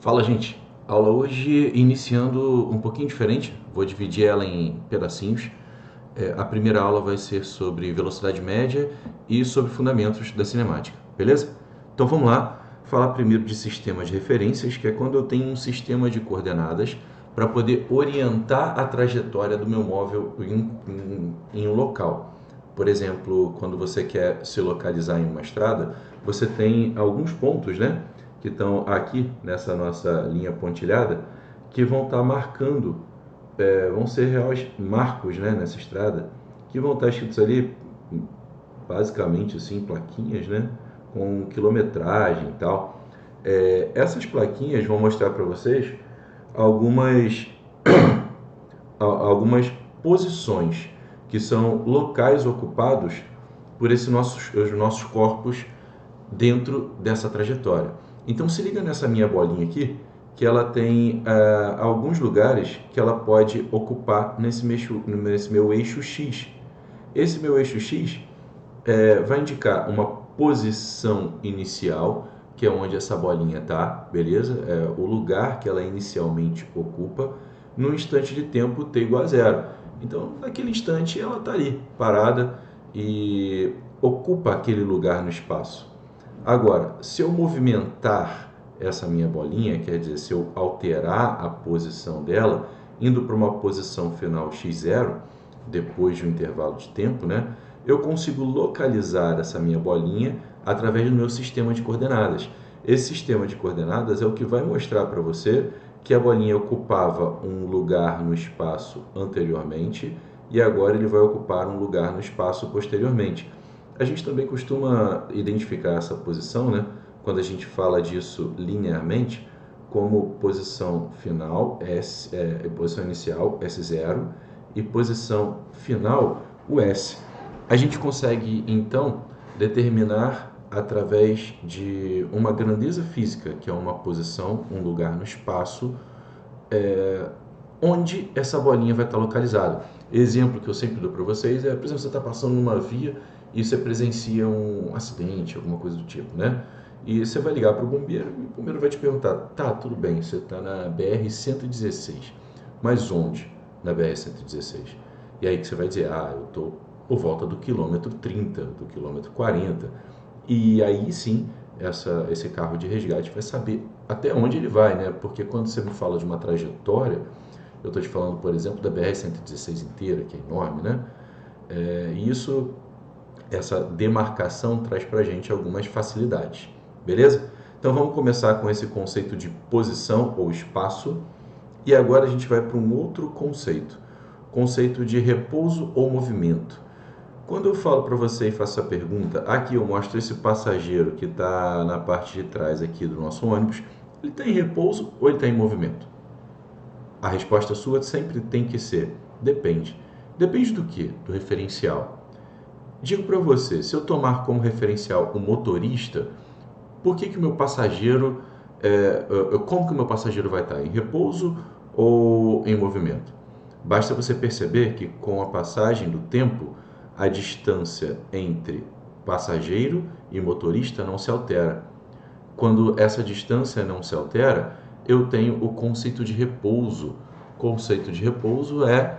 Fala, gente. Aula hoje iniciando um pouquinho diferente, vou dividir ela em pedacinhos. A primeira aula vai ser sobre velocidade média e sobre fundamentos da cinemática, beleza? Então vamos lá, falar primeiro de sistema de referências, que é quando eu tenho um sistema de coordenadas para poder orientar a trajetória do meu móvel em um local. Por exemplo, quando você quer se localizar em uma estrada, você tem alguns pontos, né, que estão aqui nessa nossa linha pontilhada, que vão estar marcando, vão ser reais marcos, né, nessa estrada, que vão estar escritos ali, basicamente assim, plaquinhas, né, com quilometragem e tal. Essas plaquinhas vão mostrar para vocês algumas algumas posições que são locais ocupados por os nossos corpos dentro dessa trajetória. Então se liga nessa minha bolinha aqui, que ela tem alguns lugares que ela pode ocupar nesse meu eixo X. Esse meu eixo X vai indicar uma posição inicial, que é onde essa bolinha está, beleza? É o lugar que ela inicialmente ocupa, no instante de tempo t igual a zero. Então, naquele instante, ela está ali, parada, e ocupa aquele lugar no espaço. Agora, se eu movimentar essa minha bolinha, quer dizer, se eu alterar a posição dela, indo para uma posição final x0, depois de um intervalo de tempo, né, eu consigo localizar essa minha bolinha através do meu sistema de coordenadas. Esse sistema de coordenadas é o que vai mostrar para você que a bolinha ocupava um lugar no espaço anteriormente e agora ele vai ocupar um lugar no espaço posteriormente. A gente também costuma identificar essa posição, né, quando a gente fala disso linearmente, como posição final, posição inicial, S0, e posição final, o S. A gente consegue, então, determinar através de uma grandeza física, que é uma posição, um lugar no espaço, onde essa bolinha vai estar localizada. Exemplo que eu sempre dou para vocês é, por exemplo, você está passando numa via e você presencia um acidente, alguma coisa do tipo, né? E você vai ligar para o bombeiro e o bombeiro vai te perguntar, tá, tudo bem, você está na BR-116, mas onde na BR-116? E aí que você vai dizer, eu estou por volta do quilômetro 30, do quilômetro 40. E aí sim, esse carro de resgate vai saber até onde ele vai, né? Porque quando você me fala de uma trajetória, eu estou te falando, por exemplo, da BR-116 inteira, que é enorme, né? Essa demarcação traz para a gente algumas facilidades, beleza? Então vamos começar com esse conceito de posição ou espaço, e agora a gente vai para um outro conceito de repouso ou movimento. Quando eu falo para você e faço a pergunta, aqui eu mostro esse passageiro que está na parte de trás aqui do nosso ônibus, ele está em repouso ou ele está em movimento? A resposta sua sempre tem que ser, depende. Depende do quê? Do referencial. Digo para você, se eu tomar como referencial o motorista, por que que o meu passageiro, como que o meu passageiro vai estar? Em repouso ou em movimento? Basta você perceber que com a passagem do tempo, a distância entre passageiro e motorista não se altera. Quando essa distância não se altera, eu tenho o conceito de repouso. O conceito de repouso é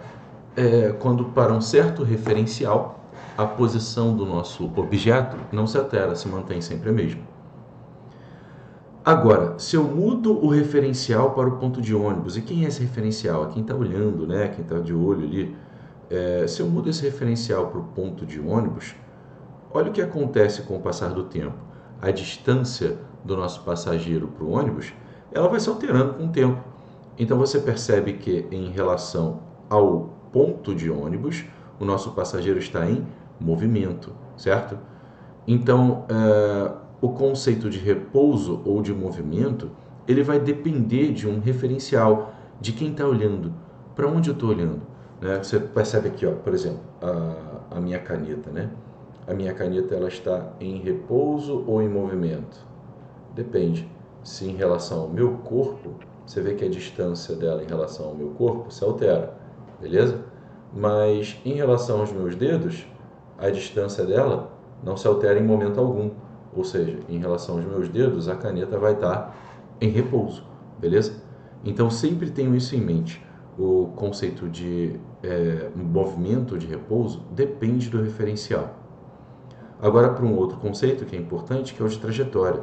quando para um certo referencial, a posição do nosso objeto não se altera, se mantém sempre a mesma. Agora, se eu mudo o referencial para o ponto de ônibus, e quem é esse referencial? É quem está olhando, né? Quem está de olho ali. Se eu mudo esse referencial para o ponto de ônibus, olha o que acontece com o passar do tempo. A distância do nosso passageiro para o ônibus, ela vai se alterando com o tempo. Então você percebe que em relação ao ponto de ônibus, o nosso passageiro está em movimento, certo? Então, o conceito de repouso ou de movimento, ele vai depender de um referencial, de quem está olhando, para onde eu estou olhando. Né? Você percebe aqui, ó, por exemplo, a minha caneta, né? A minha caneta ela está em repouso ou em movimento? Depende. Se em relação ao meu corpo, você vê que a distância dela em relação ao meu corpo se altera, beleza? Mas em relação aos meus dedos, a distância dela não se altera em momento algum. Ou seja, em relação aos meus dedos, a caneta vai estar em repouso. beleza? Então sempre tenho isso em mente. O conceito de movimento de repouso depende do referencial. Agora para um outro conceito que é importante, que é o de trajetória.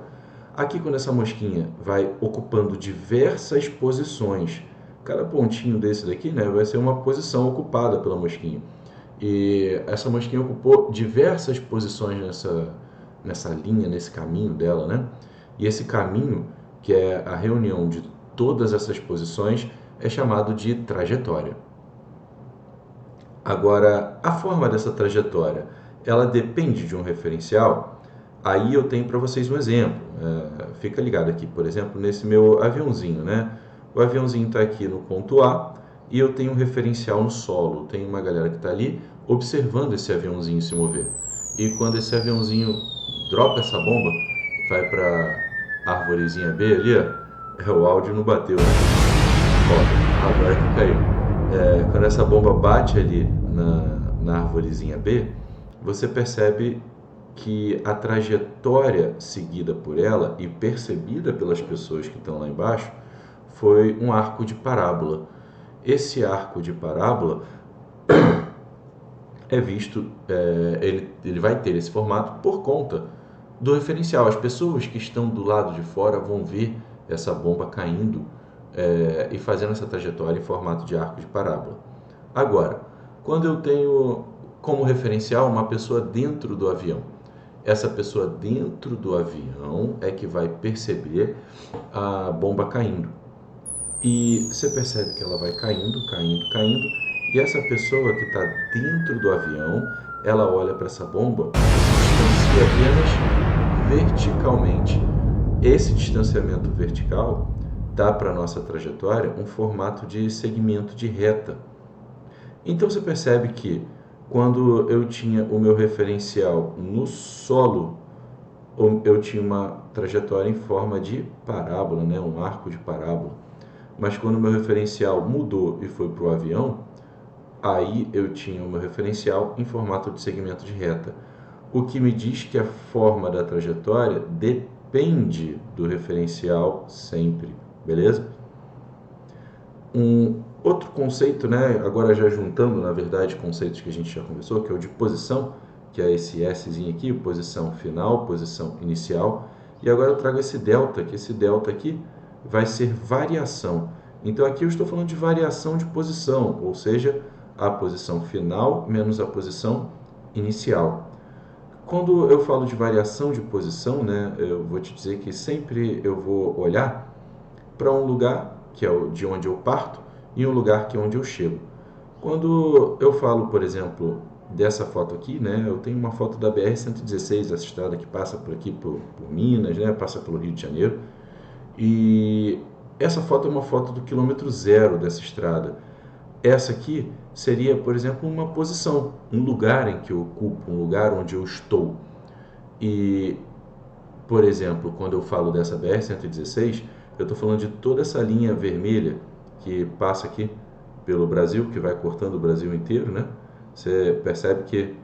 Aqui quando essa mosquinha vai ocupando diversas posições, cada pontinho desse daqui, né, vai ser uma posição ocupada pela mosquinha. E essa mosquinha ocupou diversas posições nessa linha, nesse caminho dela, né? E esse caminho, que é a reunião de todas essas posições, é chamado de trajetória. Agora, a forma dessa trajetória, ela depende de um referencial. Aí eu tenho para vocês um exemplo. Fica ligado aqui, por exemplo, nesse meu aviãozinho, né? O aviãozinho está aqui no ponto A e eu tenho um referencial no solo. Tem uma galera que está ali observando esse aviãozinho se mover. E quando esse aviãozinho dropa essa bomba, vai para a arvorezinha B ali, ó, o áudio não bateu, né? Ó, agora que caiu. Quando essa bomba bate ali na arvorezinha B, você percebe que a trajetória seguida por ela e percebida pelas pessoas que estão lá embaixo foi um arco de parábola. Esse arco de parábola é visto, ele vai ter esse formato por conta do referencial. As pessoas que estão do lado de fora vão ver essa bomba caindo e fazendo essa trajetória em formato de arco de parábola. Agora, quando eu tenho como referencial uma pessoa dentro do avião, essa pessoa dentro do avião é que vai perceber a bomba caindo. E você percebe que ela vai caindo, caindo, caindo, e essa pessoa que está dentro do avião, ela olha para essa bomba e se distancia apenas verticalmente. Esse distanciamento vertical dá para a nossa trajetória um formato de segmento de reta. Então você percebe que quando eu tinha o meu referencial no solo, eu tinha uma trajetória em forma de parábola, né? Um arco de parábola. Mas quando o meu referencial mudou e foi para o avião, aí eu tinha o meu referencial em formato de segmento de reta. O que me diz que a forma da trajetória depende do referencial sempre, beleza? Um outro conceito, né, agora já juntando, na verdade, conceitos que a gente já conversou, que é o de posição, que é esse Szinho aqui, posição final, posição inicial. E agora eu trago esse delta, que esse delta aqui vai ser variação. Então aqui eu estou falando de variação de posição, ou seja, a posição final menos a posição inicial. Quando eu falo de variação de posição, né, eu vou te dizer que sempre eu vou olhar para um lugar que é de onde eu parto e um lugar que é onde eu chego. Quando eu falo, por exemplo, dessa foto aqui, né, eu tenho uma foto da BR-116, essa estrada que passa por aqui por Minas, né, passa pelo Rio de Janeiro, e essa foto é uma foto do quilômetro zero dessa estrada. Essa aqui seria, por exemplo, uma posição, um lugar em que eu ocupo, um lugar onde eu estou. E, por exemplo, quando eu falo dessa BR-116, eu estou falando de toda essa linha vermelha que passa aqui pelo Brasil, que vai cortando o Brasil inteiro, né? Você percebe que...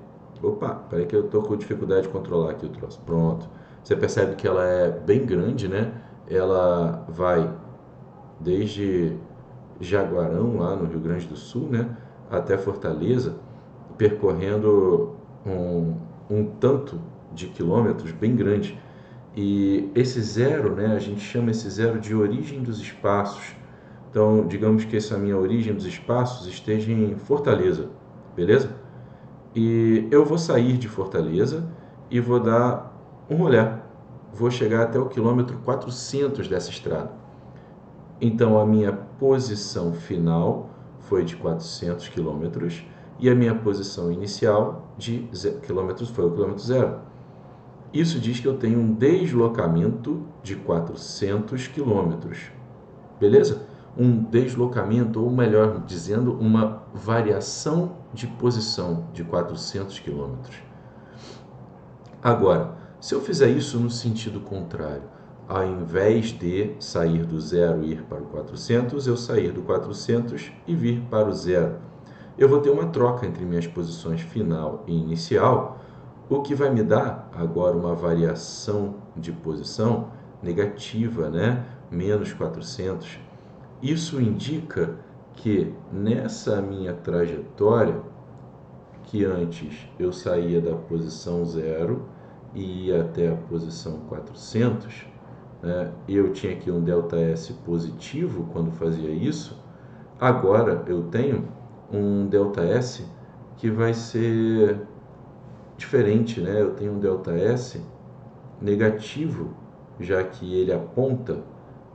Opa, peraí que eu estou com dificuldade de controlar aqui o troço. Pronto. Você percebe que ela é bem grande, né? Ela vai desde Jaguarão, lá no Rio Grande do Sul, né? Até Fortaleza, percorrendo um tanto de quilômetros bem grande. E esse zero, né, a gente chama esse zero de origem dos espaços. Então, digamos que essa minha origem dos espaços esteja em Fortaleza, beleza? E eu vou sair de Fortaleza e vou dar um rolê. Vou chegar até o quilômetro 400 dessa estrada. Então, a minha posição final foi de 400 quilômetros e a minha posição inicial de quilômetros foi o quilômetro zero. Isso diz que eu tenho um deslocamento de 400 quilômetros, beleza? Um deslocamento, ou melhor dizendo, uma variação de posição de 400 quilômetros. Agora, se eu fizer isso no sentido contrário, ao invés de sair do zero e ir para o 400, eu sair do 400 e vir para o zero. Eu vou ter uma troca entre minhas posições final e inicial, o que vai me dar agora uma variação de posição negativa, né? menos 400, isso indica que nessa minha trajetória, que antes eu saía da posição 0 e ia até a posição 400, né, eu tinha aqui um ΔS positivo quando fazia isso, agora eu tenho um ΔS que vai ser diferente, né? Eu tenho um ΔS negativo, já que ele aponta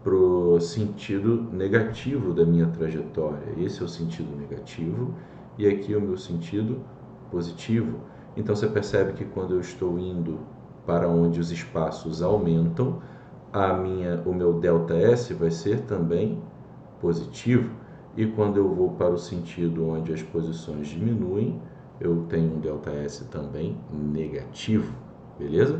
para o sentido negativo da minha trajetória. Esse é o sentido negativo e aqui é o meu sentido positivo. Então você percebe que quando eu estou indo para onde os espaços aumentam, o meu ΔS vai ser também positivo. E quando eu vou para o sentido onde as posições diminuem, eu tenho um ΔS também negativo, beleza?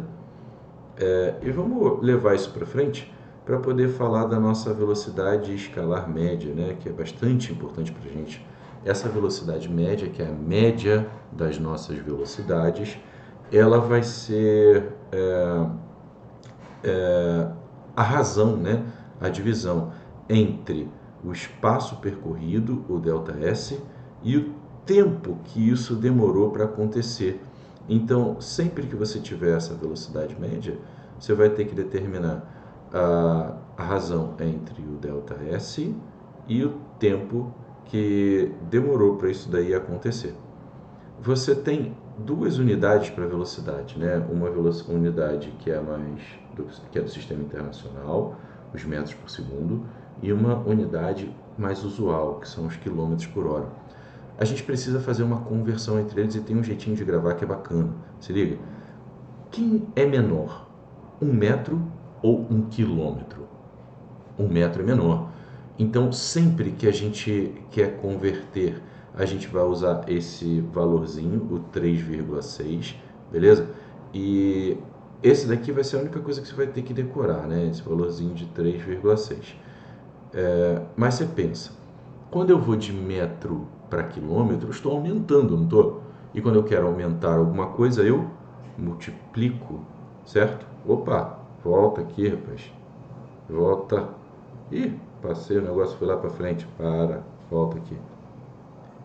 E vamos levar isso para frente para poder falar da nossa velocidade escalar média, né, que é bastante importante para a gente. Essa velocidade média, que é a média das nossas velocidades, ela vai ser a razão, né, a divisão entre o espaço percorrido, o ΔS, e o tempo que isso demorou para acontecer. Então, sempre que você tiver essa velocidade média, você vai ter que determinar a razão entre o ΔS e o tempo que demorou para isso daí acontecer. Você tem duas unidades para velocidade, né? Uma unidade que é que é do sistema internacional, os metros por segundo, e uma unidade mais usual, que são os quilômetros por hora. A gente precisa fazer uma conversão entre eles e tem um jeitinho de gravar que é bacana. Se liga. Quem é menor? 1 metro ou 1 quilômetro? 1 metro é menor. Então, sempre que a gente quer converter, a gente vai usar esse valorzinho, o 3,6, beleza? E esse daqui vai ser a única coisa que você vai ter que decorar, né? Esse valorzinho de 3,6. Mas você pensa, quando eu vou de metro para quilômetro, eu estou aumentando, não estou? E quando eu quero aumentar alguma coisa, eu multiplico, certo? Opa, volta aqui, rapaz. Volta. Ih, passei o negócio, foi lá para frente. Volta aqui.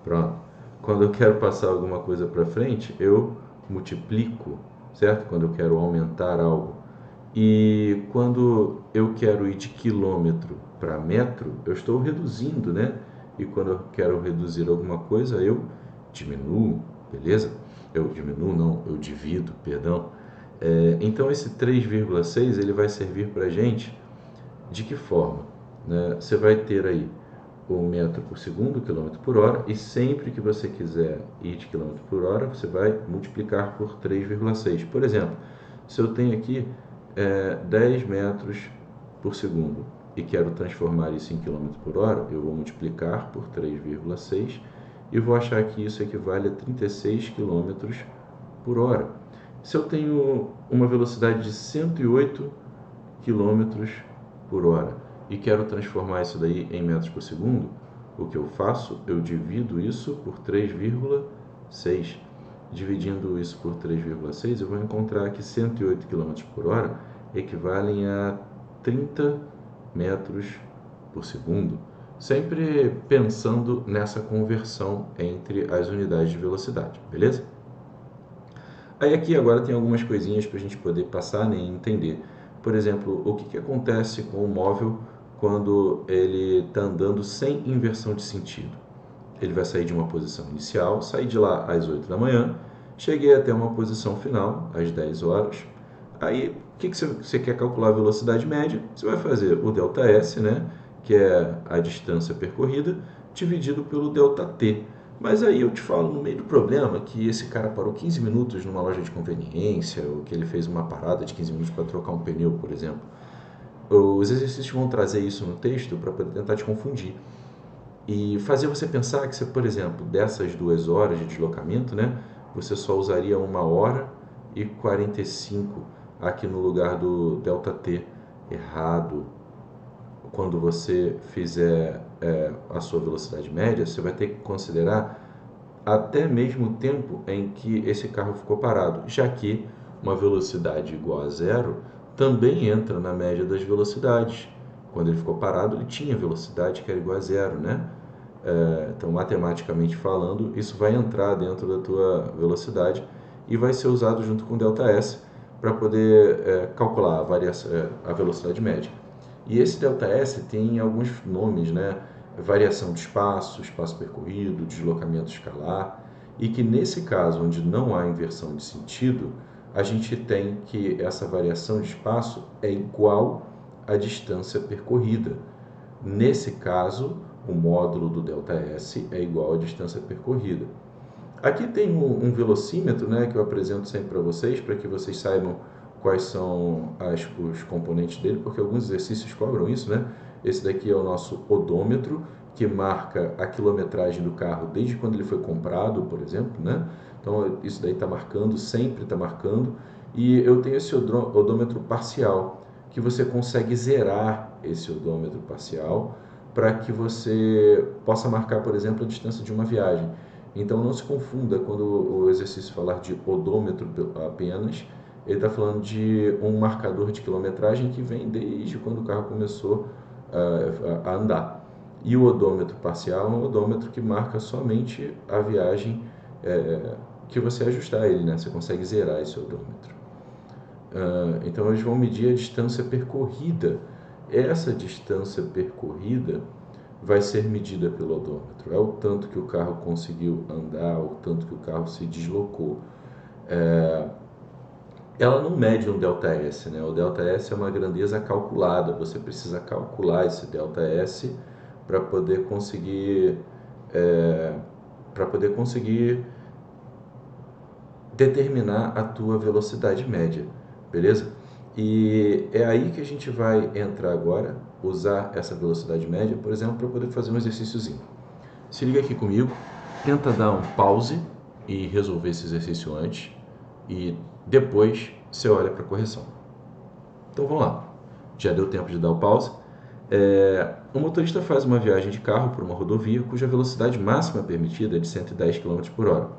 Pronto. Quando eu quero passar alguma coisa para frente, eu multiplico, certo? Quando eu quero aumentar algo. E quando eu quero ir de quilômetro para metro, eu estou reduzindo, né? E quando eu quero reduzir alguma coisa, eu diminuo, beleza? Eu diminuo, não, eu divido, perdão. Então esse 3,6 ele vai servir para a gente de que forma? Né? Você vai ter aí o metro por segundo, quilômetro por hora, e sempre que você quiser ir de quilômetro por hora, você vai multiplicar por 3,6. Por exemplo, se eu tenho aqui 10 metros por segundo e quero transformar isso em quilômetro por hora, eu vou multiplicar por 3,6 e vou achar que isso equivale a 36 quilômetros por hora. Se eu tenho uma velocidade de 108 quilômetros por hora e quero transformar isso daí em metros por segundo, o que eu faço? Eu divido isso por 3,6. Dividindo isso por 3,6, eu vou encontrar que 108 km por hora equivalem a 30 metros por segundo, sempre pensando nessa conversão entre as unidades de velocidade, beleza? Aí aqui agora tem algumas coisinhas para a gente poder passar, né, e entender. Por exemplo, o que acontece com o móvel quando ele está andando sem inversão de sentido? Ele vai sair de uma posição inicial, sair de lá às 8 da manhã, cheguei até uma posição final, às 10 horas. Aí, o que você quer calcular a velocidade média? Você vai fazer o ΔS, né, que é a distância percorrida, dividido pelo ΔT. Mas aí eu te falo no meio do problema que esse cara parou 15 minutos numa loja de conveniência, ou que ele fez uma parada de 15 minutos para trocar um pneu, por exemplo. Os exercícios vão trazer isso no texto para poder tentar te confundir. E fazer você pensar que você, por exemplo, dessas 2 horas de deslocamento, né, você só usaria 1h45 aqui no lugar do ΔT. Errado. Quando você fizer a sua velocidade média, você vai ter que considerar até mesmo o tempo em que esse carro ficou parado, já que uma velocidade igual a zero também entra na média das velocidades. Quando ele ficou parado, ele tinha velocidade que era igual a zero, né? Então, matematicamente falando, isso vai entrar dentro da tua velocidade e vai ser usado junto com ΔS para poder calcular a velocidade média. E esse ΔS tem alguns nomes, né? Variação de espaço, espaço percorrido, deslocamento escalar, e que nesse caso, onde não há inversão de sentido, a gente tem que essa variação de espaço é igual à distância percorrida. Nesse caso, o módulo do ΔS é igual à distância percorrida. Aqui tem um velocímetro, né, que eu apresento sempre para vocês que vocês saibam quais são os componentes dele, porque alguns exercícios cobram isso, né? Esse daqui é o nosso odômetro, que marca a quilometragem do carro desde quando ele foi comprado, por exemplo, né? Então, isso daí está marcando, sempre está marcando. E eu tenho esse odômetro parcial, que você consegue zerar esse odômetro parcial para que você possa marcar, por exemplo, a distância de uma viagem. Então, não se confunda quando o exercício falar de odômetro apenas, ele está falando de um marcador de quilometragem que vem desde quando o carro começou a andar. E o odômetro parcial é um odômetro que marca somente a viagem que você ajustar ele, né? Você consegue zerar esse odômetro. Então, eles vão medir a distância percorrida. Essa distância percorrida vai ser medida pelo odômetro. É o tanto que o carro conseguiu andar, o tanto que o carro se deslocou. Ela não mede um ΔS, né? O ΔS é uma grandeza calculada. Você precisa calcular esse ΔS para poder conseguir determinar a tua velocidade média, beleza? E é aí que a gente vai entrar agora, usar essa velocidade média, por exemplo, para poder fazer um exercíciozinho. Se liga aqui comigo, tenta dar um pause e resolver esse exercício antes, e depois você olha para a correção. Então vamos lá, já deu tempo de dar o pause. O motorista faz uma viagem de carro por uma rodovia cuja velocidade máxima permitida é de 110 km por hora.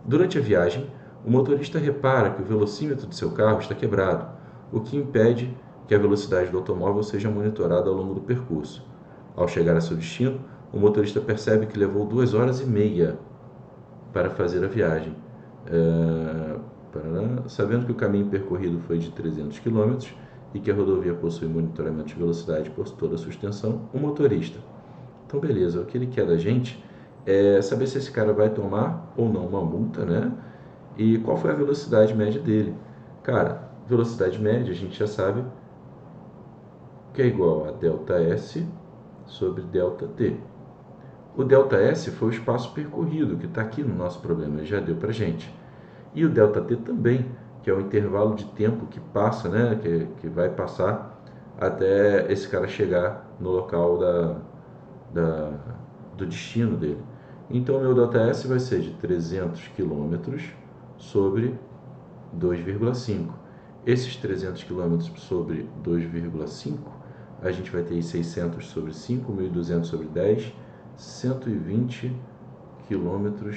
Durante a viagem, o motorista repara que o velocímetro de seu carro está quebrado, o que impede que a velocidade do automóvel seja monitorada ao longo do percurso. Ao chegar a seu destino, o motorista percebe que levou 2 horas e meia para fazer a viagem. Sabendo que o caminho percorrido foi de 300 km e que a rodovia possui monitoramento de velocidade por toda a sua extensão, o motorista. Então, beleza, o que ele quer da gente é saber se esse cara vai tomar ou não uma multa, né? E qual foi a velocidade média dele. Cara, velocidade média a gente já sabe que é igual a ΔS sobre ΔT. O ΔS foi o espaço percorrido, que está aqui no nosso problema, ele já deu para gente. E o ΔT também, que é o intervalo de tempo que passa, né? Que vai passar até esse cara chegar no local do destino dele. Então, o meu ΔS vai ser de 300 km sobre 2,5. Esses 300 km sobre 2,5, a gente vai ter 600 sobre 5, 1.200 sobre 10, 120 km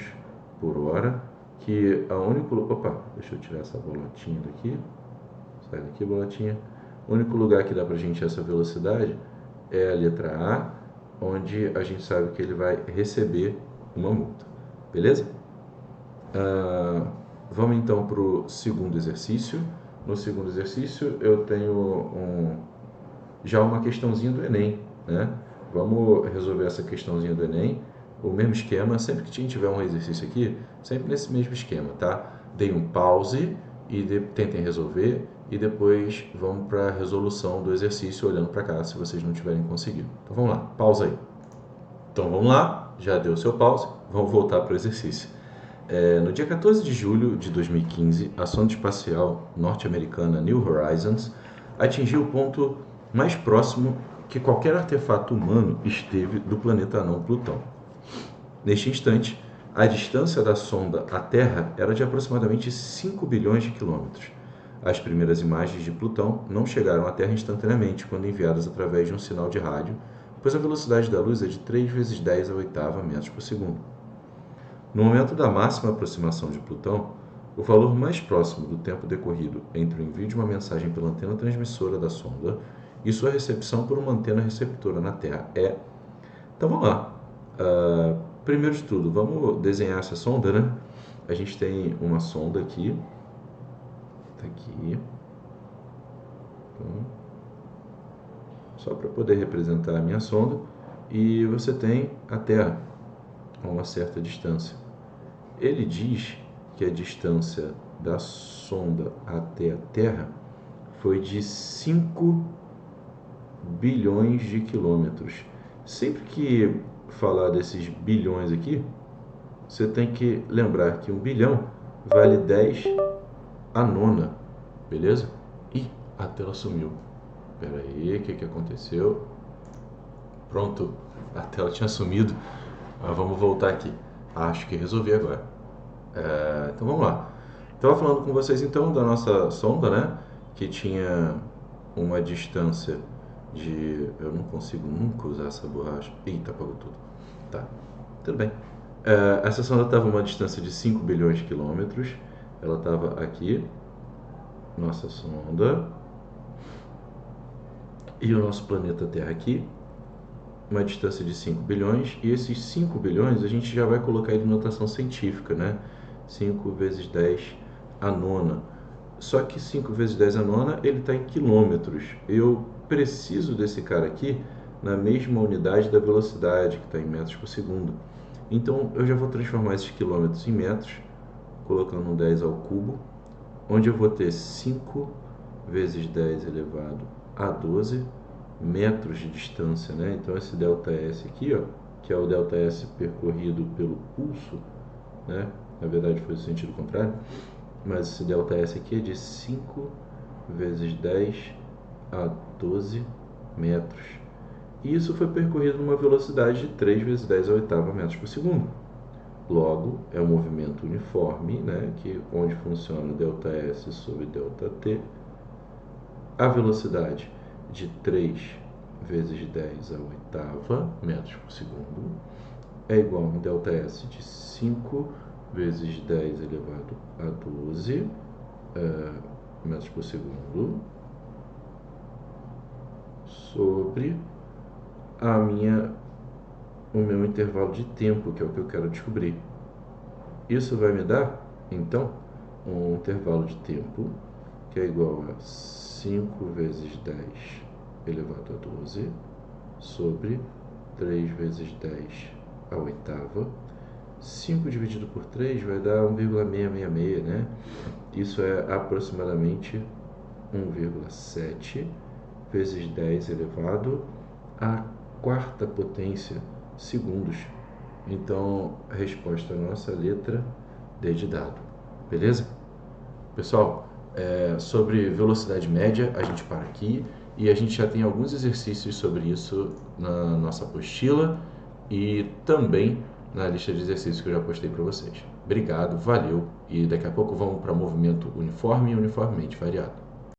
por hora, que a único... Opa, deixa eu tirar essa bolotinha daqui. Sai daqui, bolotinha. O único lugar que dá pra gente essa velocidade é a letra A, onde a gente sabe que ele vai receber uma multa. Beleza? Vamos então para o segundo exercício. No segundo exercício eu tenho já uma questãozinha do Enem, né? Vamos resolver essa questãozinha do Enem. O mesmo esquema, sempre que a gente tiver um exercício aqui, sempre nesse mesmo esquema, tá? Dei um pause e tentem resolver e depois vamos para a resolução do exercício olhando para cá, se vocês não tiverem conseguido. Então vamos lá, pausa aí. Então vamos lá, já deu o seu pause, vamos voltar para o exercício. No dia 14 de julho de 2015, a sonda espacial norte-americana New Horizons atingiu o ponto mais próximo que qualquer artefato humano esteve do planeta anão Plutão. Neste instante, a distância da sonda à Terra era de aproximadamente 5 bilhões de quilômetros. As primeiras imagens de Plutão não chegaram à Terra instantaneamente quando enviadas através de um sinal de rádio, pois a velocidade da luz é de 3 vezes 10 a oitava metros por segundo. No momento da máxima aproximação de Plutão, o valor mais próximo do tempo decorrido entre o envio de uma mensagem pela antena transmissora da sonda e sua recepção por uma antena receptora na Terra. Então vamos lá. Primeiro de tudo, vamos desenhar essa sonda, né? A gente tem uma sonda aqui. Tá aqui. Então, só para poder representar a minha sonda. E você tem a Terra a uma certa distância. Ele diz que a distância da sonda até a Terra foi de 5 bilhões de quilômetros. Sempre que falar desses bilhões aqui, você tem que lembrar que 1 bilhão vale 10 a nona, beleza? Ih, a tela sumiu. Espera aí, o que aconteceu? Pronto, a tela tinha sumido. Vamos voltar aqui. Acho que resolvi agora. Então vamos lá. Estava falando com vocês então da nossa sonda, né? Que tinha uma distância de... Eu não consigo nunca usar essa borracha. Eita, apagou tudo. Tá, tudo bem. Essa sonda estava a uma distância de 5 bilhões de quilômetros. Ela estava aqui, nossa sonda. E o nosso planeta Terra aqui, uma distância de 5 bilhões. E esses 5 bilhões a gente já vai colocar ele em notação científica, né? 5 vezes 10 a nona. Só que 5 vezes 10 a nona, ele está em quilômetros. Eu preciso desse cara aqui na mesma unidade da velocidade, que está em metros por segundo. Então, eu já vou transformar esses quilômetros em metros, colocando um 10 ao cubo, onde eu vou ter 5 vezes 10 elevado a 12 metros de distância, né? Então, esse ΔS aqui, ó, que é o ΔS percorrido pelo pulso, né? Na verdade, foi o sentido contrário, mas esse ΔS aqui é de 5 vezes 10 a 12 metros. E isso foi percorrido numa velocidade de 3 vezes 10 a oitava metros por segundo. Logo, é um movimento uniforme, né, onde funciona ΔS sobre ΔT. A velocidade de 3 vezes 10 a oitava metros por segundo é igual a um ΔS de 5 vezes 10 elevado a 12 metros por segundo sobre o meu intervalo de tempo, que é o que eu quero descobrir. Isso vai me dar, então, um intervalo de tempo que é igual a 5 vezes 10 elevado a 12 sobre 3 vezes 10 a oitava. 5 dividido por 3 vai dar 1,666, né? Isso é aproximadamente 1,7 vezes 10 elevado à quarta potência segundos. Então, a resposta é a nossa letra D de dado. Beleza? Pessoal, sobre velocidade média, a gente para aqui e a gente já tem alguns exercícios sobre isso na nossa apostila e também na lista de exercícios que eu já postei para vocês. Obrigado, valeu e daqui a pouco vamos para movimento uniforme e uniformemente variado.